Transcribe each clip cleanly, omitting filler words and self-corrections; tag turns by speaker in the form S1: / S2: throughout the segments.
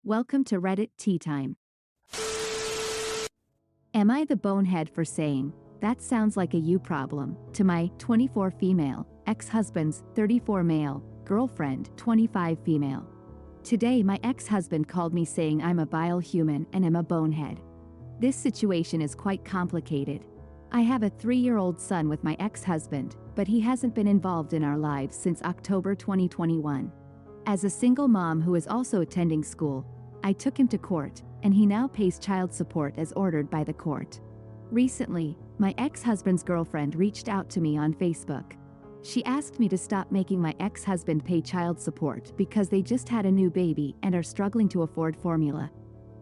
S1: Welcome to Reddit Tea Time. Am I the bonehead for saying, "That sounds like a you problem," to my 24 female, ex-husband's 34 male, girlfriend 25 female? Today my ex-husband called me saying I'm a vile human and am a bonehead. This situation is quite complicated. I have a 3-year-old son with my ex-husband, but he hasn't been involved in our lives since October 2021. As a single mom who is also attending school, I took him to court, and he now pays child support as ordered by the court. Recently, my ex-husband's girlfriend reached out to me on Facebook. She asked me to stop making my ex-husband pay child support because they just had a new baby and are struggling to afford formula.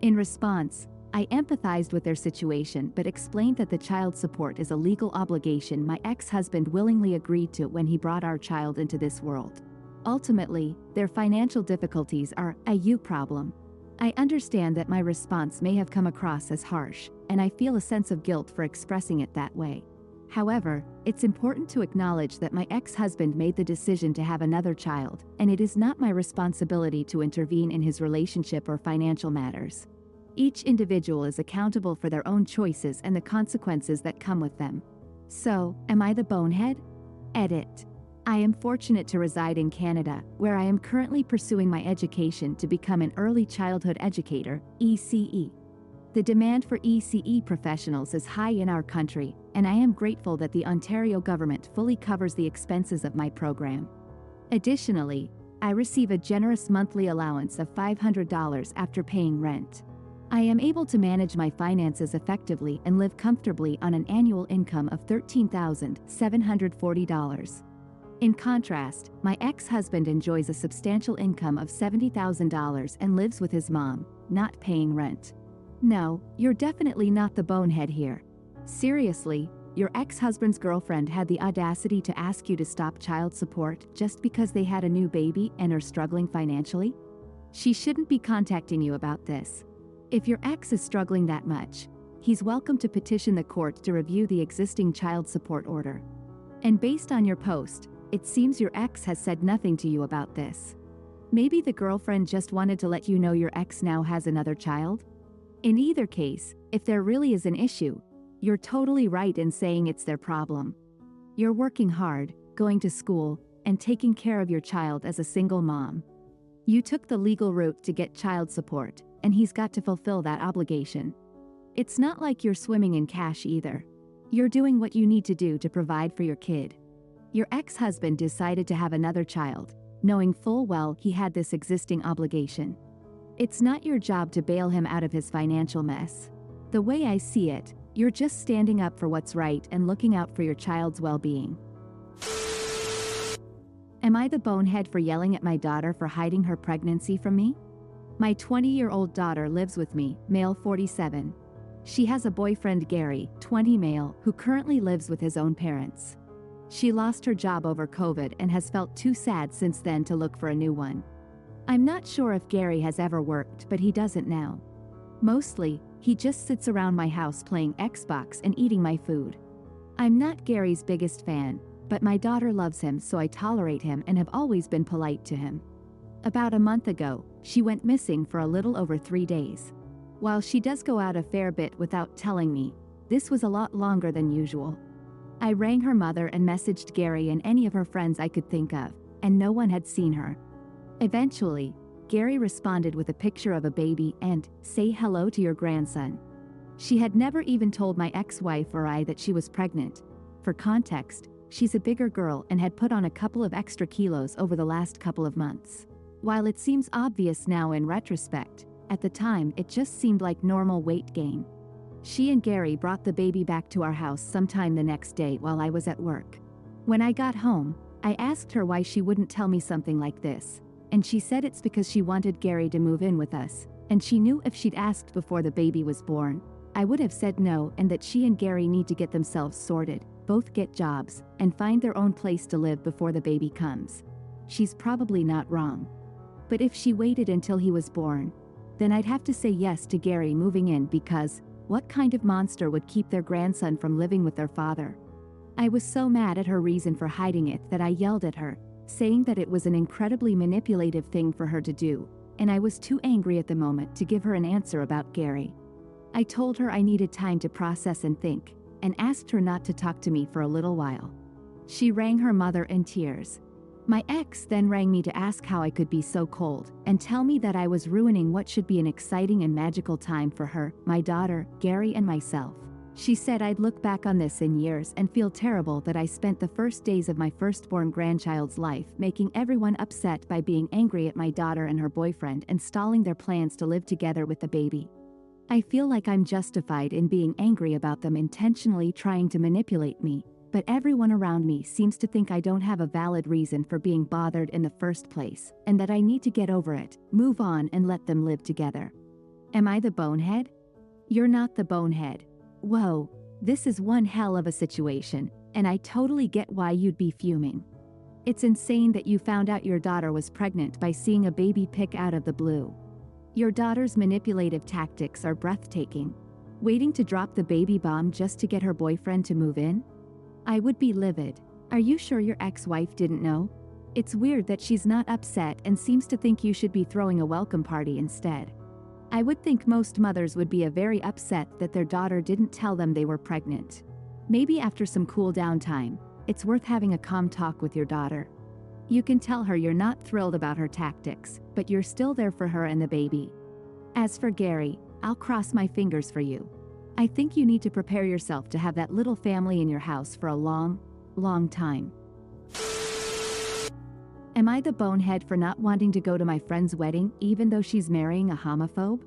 S1: In response, I empathized with their situation but explained that the child support is a legal obligation my ex-husband willingly agreed to when he brought our child into this world. Ultimately, their financial difficulties are a you problem. I understand that my response may have come across as harsh, and I feel a sense of guilt for expressing it that way. However, it's important to acknowledge that my ex-husband made the decision to have another child, and it is not my responsibility to intervene in his relationship or financial matters. Each individual is accountable for their own choices and the consequences that come with them. So, am I the bonehead? Edit. I am fortunate to reside in Canada, where I am currently pursuing my education to become an early childhood educator, ECE. The demand for ECE professionals is high in our country, and I am grateful that the Ontario government fully covers the expenses of my program. Additionally, I receive a generous monthly allowance of $500 after paying rent. I am able to manage my finances effectively and live comfortably on an annual income of $13,740. In contrast, my ex-husband enjoys a substantial income of $70,000 and lives with his mom, not paying rent. No, you're definitely not the bonehead here. Seriously, your ex-husband's girlfriend had the audacity to ask you to stop child support just because they had a new baby and are struggling financially? She shouldn't be contacting you about this. If your ex is struggling that much, he's welcome to petition the court to review the existing child support order. And based on your post, it seems your ex has said nothing to you about this. Maybe the girlfriend just wanted to let you know your ex now has another child? In either case, if there really is an issue, you're totally right in saying it's their problem. You're working hard, going to school, and taking care of your child as a single mom. You took the legal route to get child support, and he's got to fulfill that obligation. It's not like you're swimming in cash either. You're doing what you need to do to provide for your kid. Your ex-husband decided to have another child, knowing full well he had this existing obligation. It's not your job to bail him out of his financial mess. The way I see it, you're just standing up for what's right and looking out for your child's well-being. Am I the bonehead for yelling at my daughter for hiding her pregnancy from me? My 20-year-old daughter lives with me, male 47. She has a boyfriend Gary, 20 male, who currently lives with his own parents. She lost her job over COVID and has felt too sad since then to look for a new one. I'm not sure if Gary has ever worked, but he doesn't now. Mostly, he just sits around my house playing Xbox and eating my food. I'm not Gary's biggest fan, but my daughter loves him, so I tolerate him and have always been polite to him. About a month ago, she went missing for a little over 3 days. While she does go out a fair bit without telling me, this was a lot longer than usual. I rang her mother and messaged Gary and any of her friends I could think of, and no one had seen her. Eventually, Gary responded with a picture of a baby and, "Say hello to your grandson." She had never even told my ex-wife or I that she was pregnant. For context, she's a bigger girl and had put on a couple of extra kilos over the last couple of months. While it seems obvious now in retrospect, at the time it just seemed like normal weight gain. She and Gary brought the baby back to our house sometime the next day while I was at work. When I got home, I asked her why she wouldn't tell me something like this, and she said it's because she wanted Gary to move in with us, and she knew if she'd asked before the baby was born, I would have said no, and that she and Gary need to get themselves sorted, both get jobs, and find their own place to live before the baby comes. She's probably not wrong. But if she waited until he was born, then I'd have to say yes to Gary moving in because, what kind of monster would keep their grandson from living with their father? I was so mad at her reason for hiding it that I yelled at her, saying that it was an incredibly manipulative thing for her to do, and I was too angry at the moment to give her an answer about Gary. I told her I needed time to process and think, and asked her not to talk to me for a little while. She rang her mother in tears. My ex then rang me to ask how I could be so cold, and tell me that I was ruining what should be an exciting and magical time for her, my daughter, Gary and myself. She said I'd look back on this in years and feel terrible that I spent the first days of my firstborn grandchild's life making everyone upset by being angry at my daughter and her boyfriend and stalling their plans to live together with the baby. I feel like I'm justified in being angry about them intentionally trying to manipulate me, but everyone around me seems to think I don't have a valid reason for being bothered in the first place, and that I need to get over it, move on and let them live together. Am I the bonehead? You're not the bonehead. Whoa, this is one hell of a situation, and I totally get why you'd be fuming. It's insane that you found out your daughter was pregnant by seeing a baby pic out of the blue. Your daughter's manipulative tactics are breathtaking. Waiting to drop the baby bomb just to get her boyfriend to move in? I would be livid. Are you sure your ex-wife didn't know? It's weird that she's not upset and seems to think you should be throwing a welcome party instead. I would think most mothers would be very upset that their daughter didn't tell them they were pregnant. Maybe after some cool down time, it's worth having a calm talk with your daughter. You can tell her you're not thrilled about her tactics, but you're still there for her and the baby. As for Gary, I'll cross my fingers for you. I think you need to prepare yourself to have that little family in your house for a long, long time. Am I the bonehead for not wanting to go to my friend's wedding even though she's marrying a homophobe?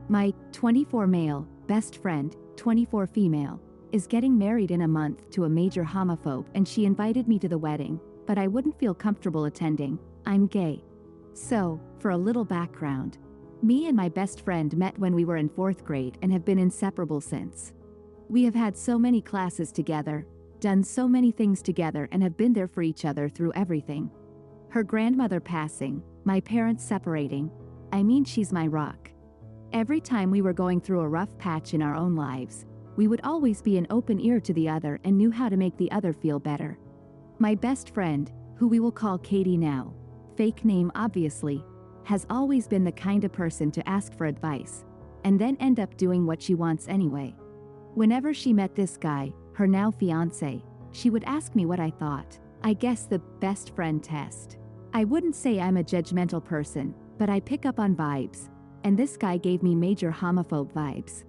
S1: My 24 male best friend, 24 female, is getting married in a month to a major homophobe and she invited me to the wedding, but I wouldn't feel comfortable attending. I'm gay. So, for a little background, me and my best friend met when we were in 4th grade and have been inseparable since. We have had so many classes together, done so many things together and have been there for each other through everything. Her grandmother passing, my parents separating, she's my rock. Every time we were going through a rough patch in our own lives, we would always be an open ear to the other and knew how to make the other feel better. My best friend, who we will call Katie now, fake name obviously, has always been the kind of person to ask for advice, and then end up doing what she wants anyway. Whenever she met this guy, her now fiancé, she would ask me what I thought. I guess the best friend test. I wouldn't say I'm a judgmental person, but I pick up on vibes, and this guy gave me major homophobe vibes.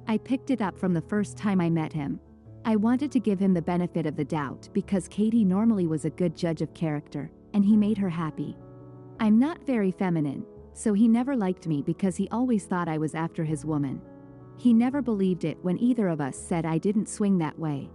S1: I picked it up from the first time I met him. I wanted to give him the benefit of the doubt because Katie normally was a good judge of character, and he made her happy. I'm not very feminine, so he never liked me because he always thought I was after his woman. He never believed it when either of us said I didn't swing that way.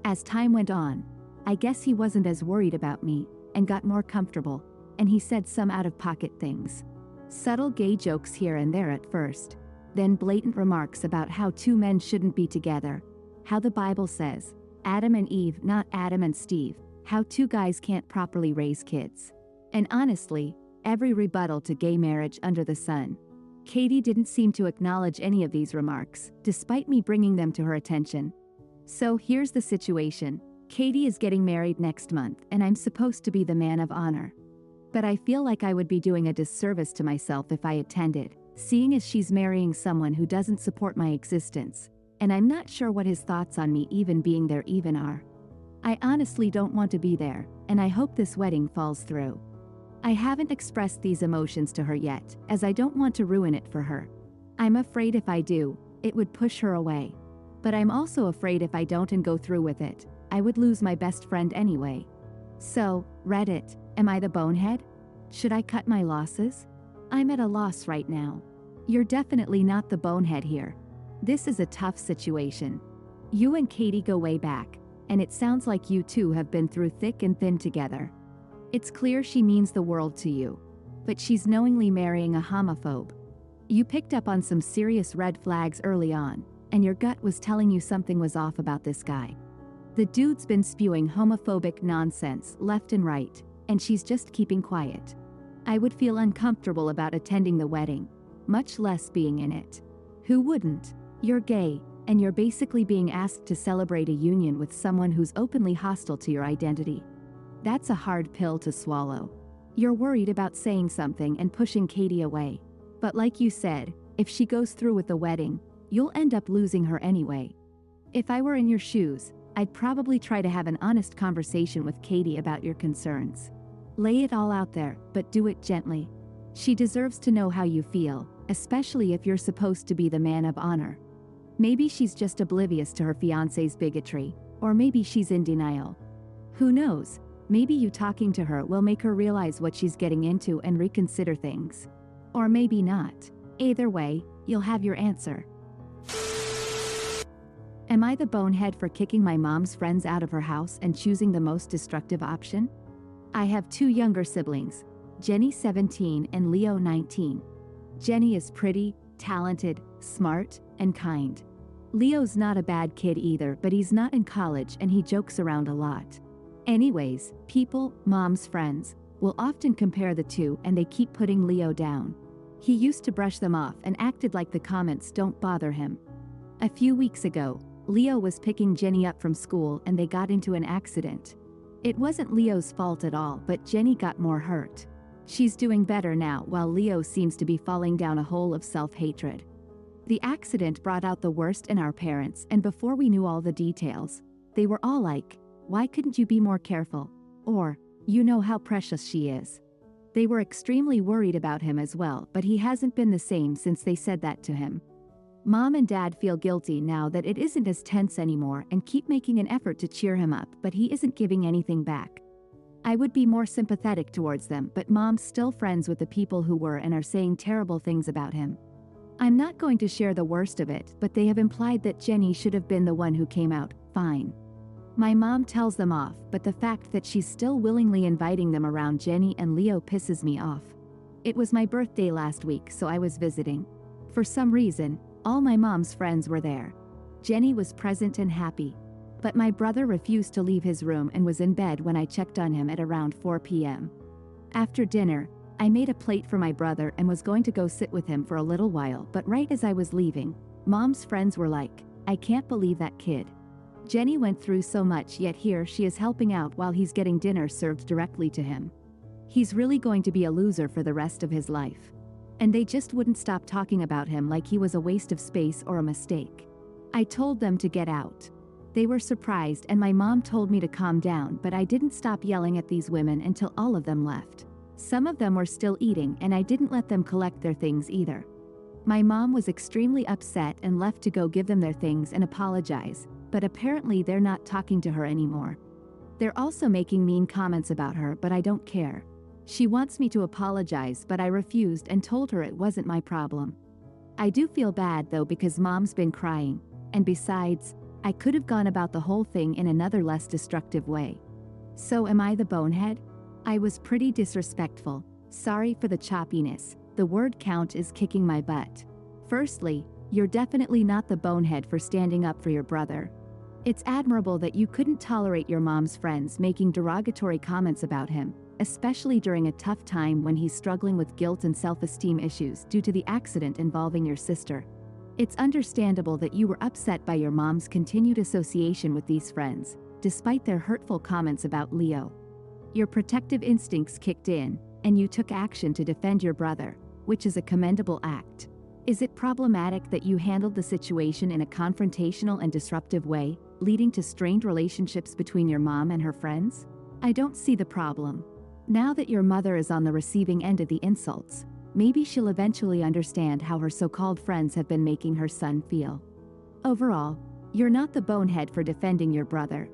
S1: As time went on, I guess he wasn't as worried about me, and got more comfortable, and he said some out-of-pocket things. Subtle gay jokes here and there at first, then blatant remarks about how two men shouldn't be together, how the Bible says, Adam and Eve not Adam and Steve, how two guys can't properly raise kids. And honestly, every rebuttal to gay marriage under the sun. Katie didn't seem to acknowledge any of these remarks, despite me bringing them to her attention. So here's the situation. Katie is getting married next month and I'm supposed to be the man of honor. But I feel like I would be doing a disservice to myself if I attended, seeing as she's marrying someone who doesn't support my existence, and I'm not sure what his thoughts on me even being there even are. I honestly don't want to be there, and I hope this wedding falls through. I haven't expressed these emotions to her yet, as I don't want to ruin it for her. I'm afraid if I do, it would push her away. But I'm also afraid if I don't and go through with it, I would lose my best friend anyway. So, Reddit, am I the bonehead? Should I cut my losses? I'm at a loss right now. You're definitely not the bonehead here. This is a tough situation. You and Katie go way back, and it sounds like you two have been through thick and thin together. It's clear she means the world to you, but she's knowingly marrying a homophobe. You picked up on some serious red flags early on, and your gut was telling you something was off about this guy. The dude's been spewing homophobic nonsense left and right, and she's just keeping quiet. I would feel uncomfortable about attending the wedding, much less being in it. Who wouldn't? You're gay, and you're basically being asked to celebrate a union with someone who's openly hostile to your identity. That's a hard pill to swallow. You're worried about saying something and pushing Katie away. But like you said, if she goes through with the wedding, you'll end up losing her anyway. If I were in your shoes, I'd probably try to have an honest conversation with Katie about your concerns. Lay it all out there, but do it gently. She deserves to know how you feel, especially if you're supposed to be the man of honor. Maybe she's just oblivious to her fiancé's bigotry, or maybe she's in denial. Who knows? Maybe you talking to her will make her realize what she's getting into and reconsider things. Or maybe not. Either way, you'll have your answer. Am I the bonehead for kicking my mom's friends out of her house and choosing the most destructive option? I have 2 younger siblings, Jenny 17 and Leo 19. Jenny is pretty, talented, smart, and kind. Leo's not a bad kid either, but he's not in college and he jokes around a lot. Anyways, people, mom's friends, will often compare the two and they keep putting Leo down. He used to brush them off and acted like the comments don't bother him. A few weeks ago, Leo was picking Jenny up from school and they got into an accident. It wasn't Leo's fault at all, but Jenny got more hurt. She's doing better now while Leo seems to be falling down a hole of self-hatred. The accident brought out the worst in our parents, and before we knew all the details, they were all like, "Why couldn't you be more careful?" Or, "You know how precious she is." They were extremely worried about him as well, but he hasn't been the same since they said that to him. Mom and Dad feel guilty now that it isn't as tense anymore and keep making an effort to cheer him up, but he isn't giving anything back. I would be more sympathetic towards them, but Mom's still friends with the people who were and are saying terrible things about him. I'm not going to share the worst of it, but they have implied that Jenny should have been the one who came out fine. My mom tells them off, but the fact that she's still willingly inviting them around Jenny and Leo pisses me off. It was my birthday last week, so I was visiting. For some reason, all my mom's friends were there. Jenny was present and happy. But my brother refused to leave his room and was in bed when I checked on him at around 4 p.m. After dinner, I made a plate for my brother and was going to go sit with him for a little while, but right as I was leaving, Mom's friends were like, "I can't believe that kid. Jenny went through so much, yet here she is helping out while he's getting dinner served directly to him. He's really going to be a loser for the rest of his life." And they just wouldn't stop talking about him like he was a waste of space or a mistake. I told them to get out. They were surprised and my mom told me to calm down, but I didn't stop yelling at these women until all of them left. Some of them were still eating and I didn't let them collect their things either. My mom was extremely upset and left to go give them their things and apologize, but apparently they're not talking to her anymore. They're also making mean comments about her, but I don't care. She wants me to apologize, but I refused and told her it wasn't my problem. I do feel bad though because Mom's been crying, and besides, I could have gone about the whole thing in another less destructive way. So am I the bonehead? I was pretty disrespectful. Sorry for the choppiness. The word count is kicking my butt. Firstly, you're definitely not the bonehead for standing up for your brother. It's admirable that you couldn't tolerate your mom's friends making derogatory comments about him, especially during a tough time when he's struggling with guilt and self-esteem issues due to the accident involving your sister. It's understandable that you were upset by your mom's continued association with these friends, despite their hurtful comments about Leo. Your protective instincts kicked in, and you took action to defend your brother, which is a commendable act. Is it problematic that you handled the situation in a confrontational and disruptive way, leading to strained relationships between your mom and her friends? I don't see the problem. Now that your mother is on the receiving end of the insults, maybe she'll eventually understand how her so-called friends have been making her son feel. Overall, you're not the bonehead for defending your brother.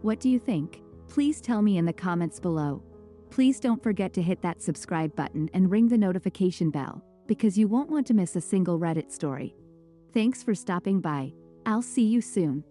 S1: What do you think? Please tell me in the comments below. Please don't forget to hit that subscribe button and ring the notification bell, because you won't want to miss a single Reddit story. Thanks for stopping by. I'll see you soon.